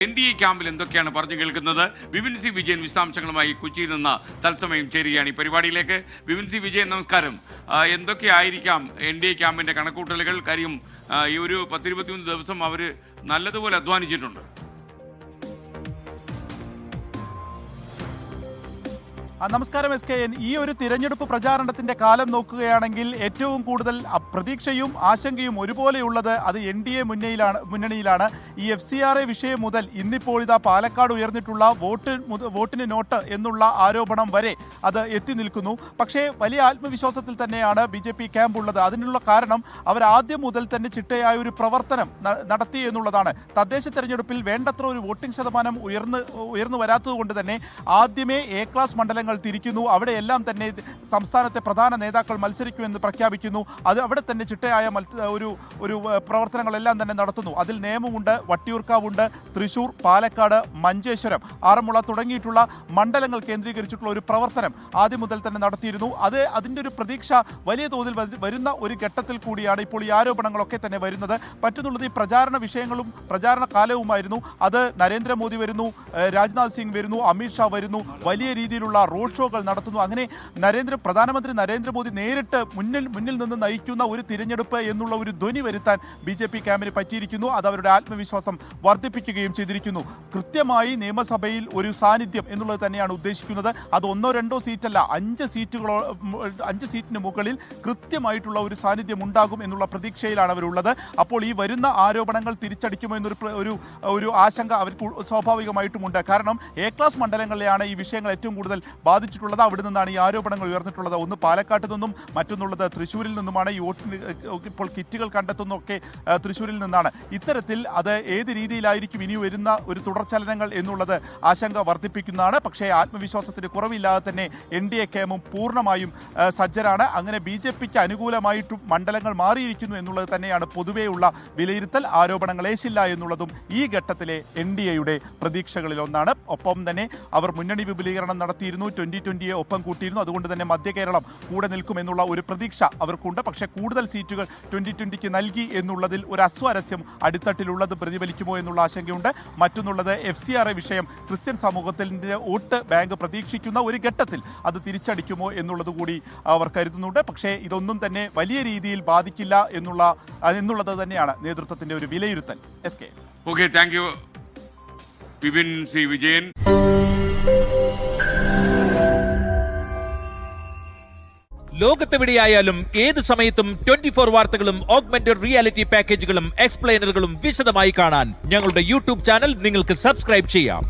NDA ക്യാമ്പിൽ എന്തൊക്കെയാണ് പറഞ്ഞു കേൾക്കുന്നത്? വിപിൻ സി വിജയൻ വിശദാംശങ്ങളുമായി കൊച്ചിയിൽ നിന്ന് തത്സമയം ചേരുകയാണ് ഈ പരിപാടിയിലേക്ക്. വിപിൻ സി വിജയൻ, നമസ്കാരം. എന്തൊക്കെയായിരിക്കാം NDA ക്യാമ്പിന്റെ കണക്കൂട്ടലുകൾ? കാര്യം ഈ ഒരു 10-21 ദിവസം അവർ നല്ലതുപോലെ അധ്വാനിച്ചിട്ടുണ്ട്. നമസ്കാരം SKN. ഈ ഒരു തിരഞ്ഞെടുപ്പ് പ്രചാരണത്തിന്റെ കാലം നോക്കുകയാണെങ്കിൽ ഏറ്റവും കൂടുതൽ പ്രതീക്ഷയും ആശങ്കയും ഒരുപോലെയുള്ളത് അത് NDA മുന്നണിയിലാണ്. ഈ FCRA വിഷയം മുതൽ ഇന്നിപ്പോൾ ഇതാ പാലക്കാട് ഉയർന്നിട്ടുള്ള വോട്ടിന് നോട്ട് എന്നുള്ള ആരോപണം വരെ അത് എത്തി നിൽക്കുന്നു. പക്ഷേ വലിയ ആത്മവിശ്വാസത്തിൽ തന്നെയാണ് BJP ക്യാമ്പ് ഉള്ളത്. അതിനുള്ള കാരണം അവർ ആദ്യം മുതൽ തന്നെ ചിട്ടയായ ഒരു പ്രവർത്തനം നടത്തി എന്നുള്ളതാണ്. തദ്ദേശ തെരഞ്ഞെടുപ്പിൽ വേണ്ടത്ര ഒരു വോട്ടിംഗ് ശതമാനം ഉയർന്നു വരാത്തത് കൊണ്ട് തന്നെ ആദ്യമേ A ക്ലാസ് മണ്ഡലങ്ങൾ തിരിക്കുന്നു. അവിടെയെല്ലാം തന്നെ സംസ്ഥാനത്തെ പ്രധാന നേതാക്കൾ മത്സരിക്കുമെന്ന് പ്രഖ്യാപിക്കുന്നു. അത് അവിടെ തന്നെ ചിട്ടയായ ഒരു പ്രവർത്തനങ്ങളെല്ലാം തന്നെ നടത്തുന്നു. അതിൽ നേമമുണ്ട്, വട്ടിയൂർക്കാവുണ്ട്, തൃശൂർ, പാലക്കാട്, മഞ്ചേശ്വരം, ആറന്മുള തുടങ്ങിയിട്ടുള്ള മണ്ഡലങ്ങൾ കേന്ദ്രീകരിച്ചിട്ടുള്ള ഒരു പ്രവർത്തനം ആദ്യം മുതൽ തന്നെ നടത്തിയിരുന്നു. അതിൻ്റെ ഒരു പ്രതീക്ഷ വലിയ തോതിൽ വരുന്ന ഒരു ഘട്ടത്തിൽ കൂടിയാണ് ഇപ്പോൾ ഈ ആരോപണങ്ങളൊക്കെ തന്നെ വരുന്നത്. പറ്റുന്നുള്ളത് ഈ പ്രചാരണ വിഷയങ്ങളും പ്രചാരണ കാലവുമായിരുന്നു. അത് നരേന്ദ്രമോദി വരുന്നു, രാജ്നാഥ് സിംഗ് വരുന്നു, അമിത്ഷാ വരുന്നു, വലിയ രീതിയിലുള്ള റോഡ് ഷോകൾ നടത്തുന്നു. അങ്ങനെ പ്രധാനമന്ത്രി നരേന്ദ്രമോദി നേരിട്ട് മുന്നിൽ നിന്ന് നയിക്കുന്ന ഒരു തിരഞ്ഞെടുപ്പ് എന്നുള്ള ഒരു ധ്വനി വരുത്താൻ BJP ക്യാമ്പിന് പറ്റിയിരിക്കുന്നു. അത് അവരുടെ ആത്മവിശ്വാസം വർദ്ധിപ്പിക്കുകയും ചെയ്തിരിക്കുന്നു. കൃത്യമായി നിയമസഭയിൽ ഒരു സാന്നിധ്യം എന്നുള്ളത് തന്നെയാണ് ഉദ്ദേശിക്കുന്നത്. അത് 1-2 സീറ്റല്ല, 5 സീറ്റിന് മുകളിൽ കൃത്യമായിട്ടുള്ള ഒരു സാന്നിധ്യം ഉണ്ടാകും എന്നുള്ള പ്രതീക്ഷയിലാണ് അവരുള്ളത്. അപ്പോൾ ഈ വരുന്ന ആരോപണങ്ങൾ തിരിച്ചടിക്കുമോ എന്നൊരു ആശങ്ക അവർക്ക് സ്വാഭാവികമായിട്ടുമുണ്ട്. കാരണം A ക്ലാസ് മണ്ഡലങ്ങളിലെയാണ് ഈ വിഷയങ്ങൾ ഏറ്റവും കൂടുതൽ ബാധിച്ചിട്ടുള്ളത്. അവിടെ നിന്നാണ് ഈ ആരോപണങ്ങൾ ഉയർന്നിട്ടുള്ളത്. ഒന്ന് പാലക്കാട്ട് നിന്നും മറ്റൊന്നുള്ളത് തൃശ്ശൂരിൽ നിന്നുമാണ്. ഈ വോട്ടിന് ഇപ്പോൾ കിറ്റുകൾ കണ്ടെത്തുന്നതൊക്കെ തൃശ്ശൂരിൽ നിന്നാണ്. ഇത്തരത്തിൽ അത് ഏത് രീതിയിലായിരിക്കും ഇനി വരുന്ന ഒരു തുടർചലനങ്ങൾ എന്നുള്ളത് ആശങ്ക വർദ്ധിപ്പിക്കുന്നതാണ്. പക്ഷേ ആത്മവിശ്വാസത്തിന് കുറവില്ലാതെ തന്നെ NDA ക്യാമ്പും പൂർണ്ണമായും സജ്ജരാണ്. അങ്ങനെ BJPക്ക് അനുകൂലമായിട്ടും മണ്ഡലങ്ങൾ മാറിയിരിക്കുന്നു എന്നുള്ളത് തന്നെയാണ് പൊതുവെയുള്ള വിലയിരുത്തൽ. ആരോപണങ്ങൾ ഏശില്ല എന്നുള്ളതും ഈ ഘട്ടത്തിലെ NDAയുടെ പ്രതീക്ഷകളിൽ ഒന്നാണ്. ഒപ്പം തന്നെ അവർ മുന്നണി വിപുലീകരണം നടത്തിയിരുന്നു, 2020 ഒപ്പം കൂട്ടിയിരുന്നു. അതുകൊണ്ട് തന്നെ മധ്യ കേരളം കൂടെ നിൽക്കുമെന്നുള്ള ഒരു പ്രതീക്ഷ അവർക്കുണ്ട്. പക്ഷേ കൂടുതൽ സീറ്റുകൾ 2020 നൽകി എന്നുള്ളതിൽ ഒരു അസ്വാരസ്യം അടിത്തട്ടിലുള്ളത് പ്രതിഫലിക്കുമോ എന്നുള്ള ആശങ്കയുണ്ട്. മറ്റൊന്നുള്ളത് FCRA വിഷയം ക്രിസ്ത്യൻ സമൂഹത്തിന്റെ വോട്ട് ബാങ്ക് പ്രതീക്ഷിക്കുന്ന ഒരു ഘട്ടത്തിൽ അത് തിരിച്ചടിക്കുമോ എന്നുള്ളത് കൂടി അവർ കരുതുന്നുണ്ട്. പക്ഷേ ഇതൊന്നും തന്നെ വലിയ രീതിയിൽ ബാധിക്കില്ല എന്നുള്ളത് തന്നെയാണ് നേതൃത്വത്തിന്റെ ഒരു വിലയിരുത്തൽ. SK. Okay, thank you Vipin C Vijayan. ലോകത്തെവിടെയായാലും ഏത് സമയത്തും 24 വാർത്തകളും ഓഗ്മെന്റഡ് റിയാലിറ്റി പാക്കേജുകളും എക്സ്പ്ലെയിനറുകളും വിശദമായി കാണാൻ ഞങ്ങളുടെ YouTube ചാനൽ നിങ്ങൾക്ക് സബ്സ്ക്രൈബ് ചെയ്യാം.